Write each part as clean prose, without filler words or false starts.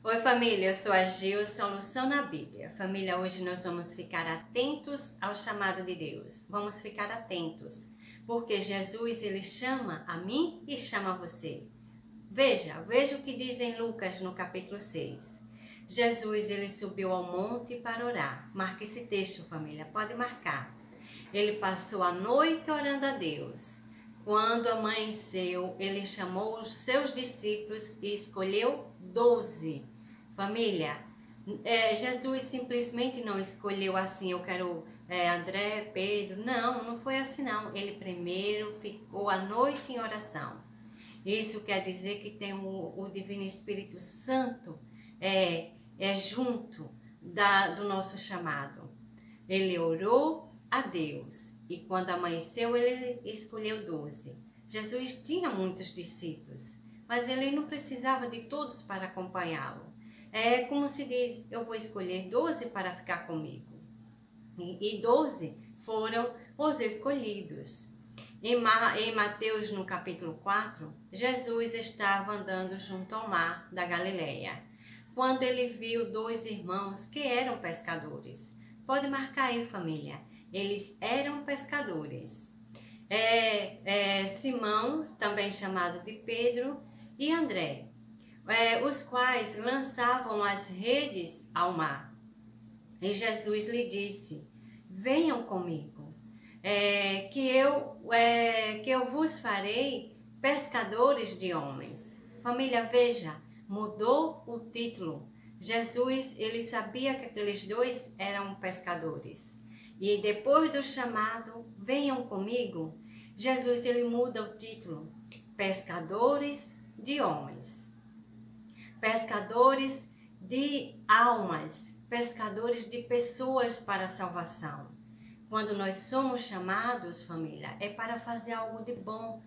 Oi família, eu sou a Gil, Solução na Bíblia. Família, hoje nós vamos ficar atentos ao chamado de Deus. Vamos ficar atentos, porque Jesus ele chama a mim e chama a você. Veja o que diz em Lucas no capítulo 6. Jesus ele subiu ao monte para orar. Marque esse texto, família, pode marcar. Ele passou a noite orando a Deus. Quando amanheceu, ele chamou os seus discípulos e escolheu 12. Família, Jesus simplesmente não escolheu assim, eu quero André, Pedro. Não foi assim não. Ele primeiro ficou a noite em oração. Isso quer dizer que tem o Divino Espírito Santo junto do nosso chamado. Ele orou a Deus e quando amanheceu ele escolheu 12. Jesus tinha muitos discípulos, mas ele não precisava de todos para acompanhá-lo. É como se diz, eu vou escolher 12 para ficar comigo. E 12 foram os escolhidos. Em Mateus, no capítulo 4, Jesus estava andando junto ao mar da Galileia, quando ele viu 2 irmãos que eram pescadores. Pode marcar aí, família. Eles eram pescadores. Simão, também chamado de Pedro, e André, os quais lançavam as redes ao mar. E Jesus lhe disse: venham comigo, que eu vos farei pescadores de homens. Família, veja, mudou o título. Jesus, ele sabia que aqueles 2 eram pescadores. E depois do chamado, venham comigo, Jesus, ele muda o título, pescadores de homens. Pescadores de almas, pescadores de pessoas para a salvação. Quando nós somos chamados, família, é para fazer algo de bom,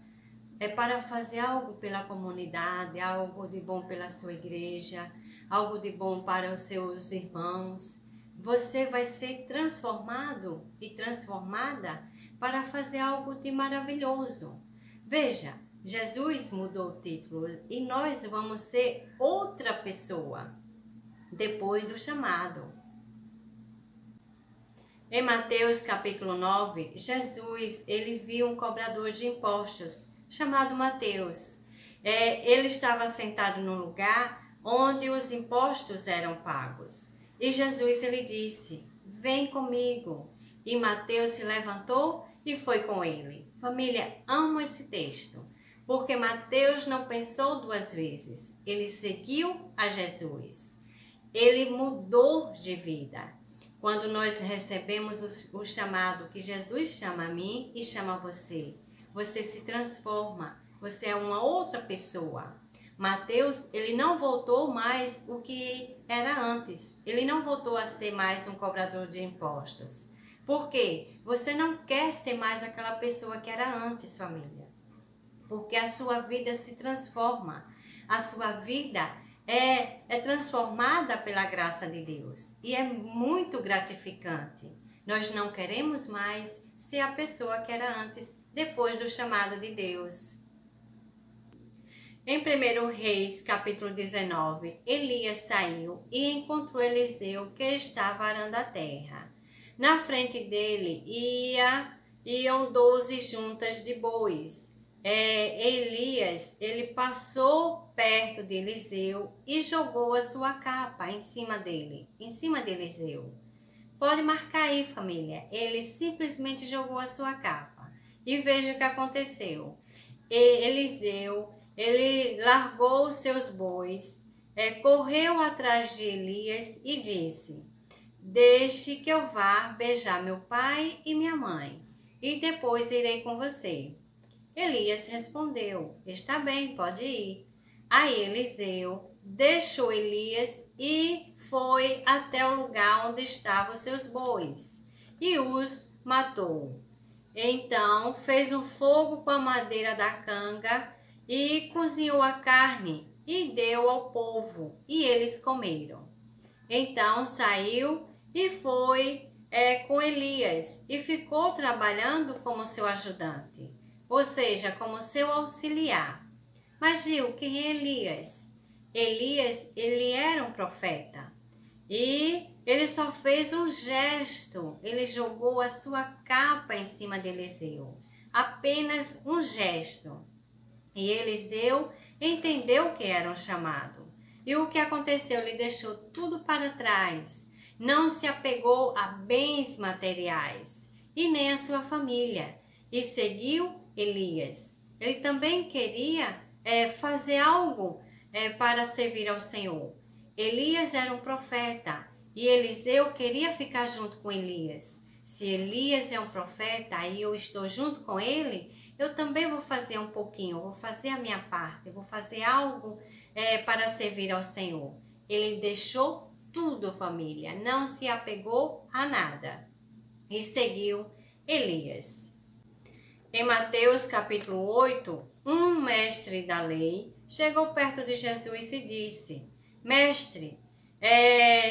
é para fazer algo pela comunidade, algo de bom pela sua igreja, algo de bom para os seus irmãos. Você vai ser transformado e transformada para fazer algo de maravilhoso. Veja, Jesus mudou o título e nós vamos ser outra pessoa depois do chamado. Em Mateus capítulo 9, Jesus ele viu um cobrador de impostos chamado Mateus. Ele estava sentado num lugar onde os impostos eram pagos. E Jesus ele disse: vem comigo. E Mateus se levantou e foi com ele. Família, amo esse texto, porque Mateus não pensou 2 vezes. Ele seguiu a Jesus. Ele mudou de vida. Quando nós recebemos o chamado que Jesus chama a mim e chama a você, você se transforma. Você é uma outra pessoa. Mateus, ele não voltou mais o que era antes. Ele não voltou a ser mais um cobrador de impostos. Por quê? Você não quer ser mais aquela pessoa que era antes, família. Porque a sua vida se transforma. A sua vida é transformada pela graça de Deus. E é muito gratificante. Nós não queremos mais ser a pessoa que era antes, depois do chamado de Deus. Em 1 Reis, capítulo 19, Elias saiu e encontrou Eliseu que estava arando a terra. Na frente dele iam 12 juntas de bois. Elias, ele passou perto de Eliseu e jogou a sua capa em cima dele, em cima de Eliseu. Pode marcar aí, família. Ele simplesmente jogou a sua capa. E veja o que aconteceu. Eliseu, ele largou os seus bois, correu atrás de Elias e disse: deixe que eu vá beijar meu pai e minha mãe, e depois irei com você. Elias respondeu: está bem, pode ir. Aí Eliseu deixou Elias e foi até o lugar onde estavam seus bois e os matou. Então fez um fogo com a madeira da canga e cozinhou a carne e deu ao povo, e eles comeram. Então saiu e foi com Elias e ficou trabalhando como seu ajudante, ou seja, como seu auxiliar. Mas Gil, quem é Elias? Elias, ele era um profeta. E ele só fez um gesto. Ele jogou a sua capa em cima de Eliseu. Apenas um gesto. E Eliseu entendeu que era um chamado. E o que aconteceu? Ele deixou tudo para trás. Não se apegou a bens materiais e nem a sua família. E seguiu Elias. Ele também queria fazer algo para servir ao Senhor. Elias era um profeta e Eliseu queria ficar junto com Elias. Se Elias é um profeta e eu estou junto com ele, eu também vou fazer um pouquinho, vou fazer a minha parte, vou fazer algo para servir ao Senhor. Ele deixou tudo, família, não se apegou a nada e seguiu Elias. Em Mateus capítulo 8, um mestre da lei chegou perto de Jesus e disse: Mestre,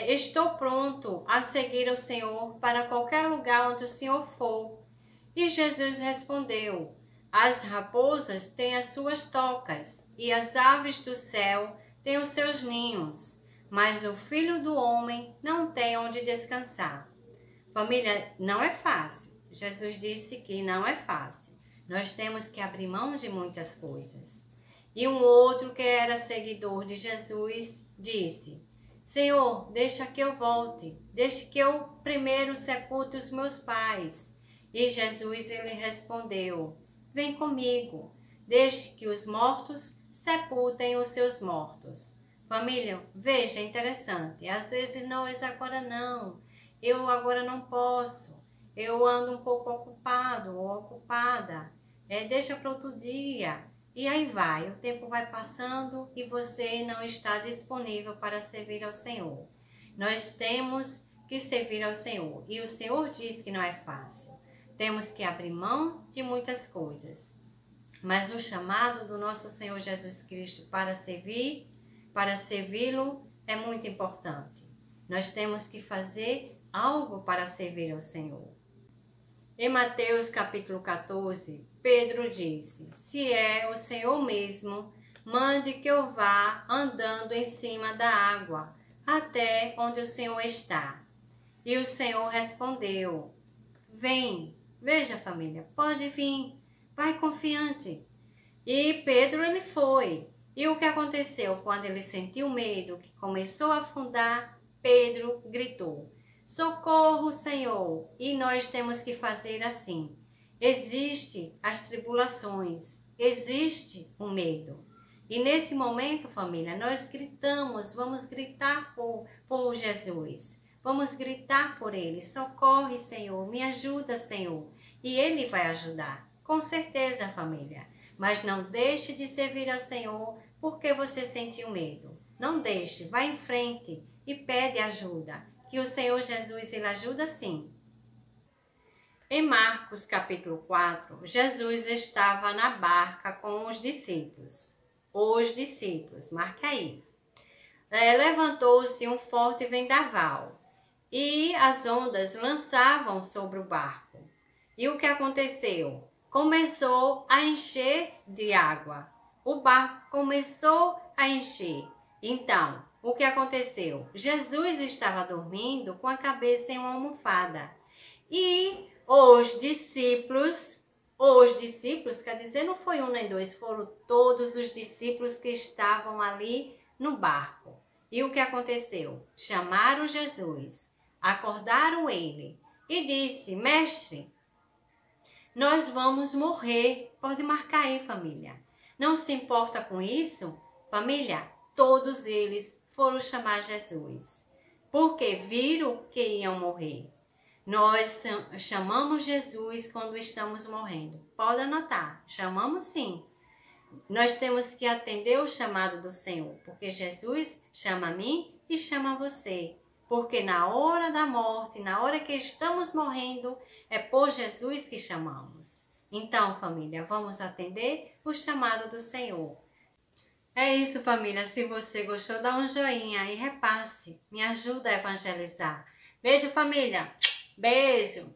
estou pronto a seguir o Senhor para qualquer lugar onde o Senhor for. E Jesus respondeu: As raposas têm as suas tocas e as aves do céu têm os seus ninhos, mas o Filho do Homem não tem onde descansar. Família, não é fácil. Jesus disse que não é fácil. Nós temos que abrir mão de muitas coisas. E um outro que era seguidor de Jesus disse: Senhor, deixa que eu volte, deixa que eu primeiro sepulte os meus pais. E Jesus ele respondeu: Vem comigo, deixe que os mortos sepultem os seus mortos. Família, veja, é interessante. Às vezes nós agora não, eu agora não posso, eu ando um pouco ocupado ou ocupada, deixa para outro dia. E aí vai, o tempo vai passando e você não está disponível para servir ao Senhor. Nós temos que servir ao Senhor e o Senhor diz que não é fácil. Temos que abrir mão de muitas coisas. Mas o chamado do nosso Senhor Jesus Cristo para servi-lo é muito importante. Nós temos que fazer algo para servir ao Senhor. Em Mateus capítulo 14, Pedro disse: Se é o Senhor mesmo, mande que eu vá andando em cima da água, até onde o Senhor está. E o Senhor respondeu: Vem. Veja, família, pode vir, vai confiante. E Pedro ele foi. E o que aconteceu? Quando ele sentiu medo, que começou a afundar, Pedro gritou: Socorro, Senhor! E nós temos que fazer assim. Existem as tribulações, existe o medo. E nesse momento, família, nós gritamos, vamos gritar por Jesus. Vamos gritar por Ele: Socorre, Senhor, me ajuda, Senhor. E Ele vai ajudar, com certeza, família. Mas não deixe de servir ao Senhor porque você sentiu medo. Não deixe, vá em frente e pede ajuda, que o Senhor Jesus, Ele ajuda sim. Em Marcos capítulo 4, Jesus estava na barca com os discípulos. Os discípulos, marque aí. Levantou-se um forte vendaval e as ondas lançavam sobre o barco. E o que aconteceu? Começou a encher de água. O barco começou a encher. Então, o que aconteceu? Jesus estava dormindo com a cabeça em uma almofada. E os discípulos, quer dizer, não foi um nem dois, foram todos os discípulos que estavam ali no barco. E o que aconteceu? Chamaram Jesus, acordaram ele e disse: Mestre, nós vamos morrer. Pode marcar aí, família. Não se importa com isso? Família, todos eles foram chamar Jesus, porque viram que iam morrer. Nós chamamos Jesus quando estamos morrendo. Pode anotar, chamamos sim. Nós temos que atender o chamado do Senhor, porque Jesus chama a mim e chama você. Porque na hora da morte, na hora que estamos morrendo, é por Jesus que chamamos. Então, família, vamos atender o chamado do Senhor. É isso, família. Se você gostou, dá um joinha e repasse. Me ajuda a evangelizar. Beijo, família. Beijo.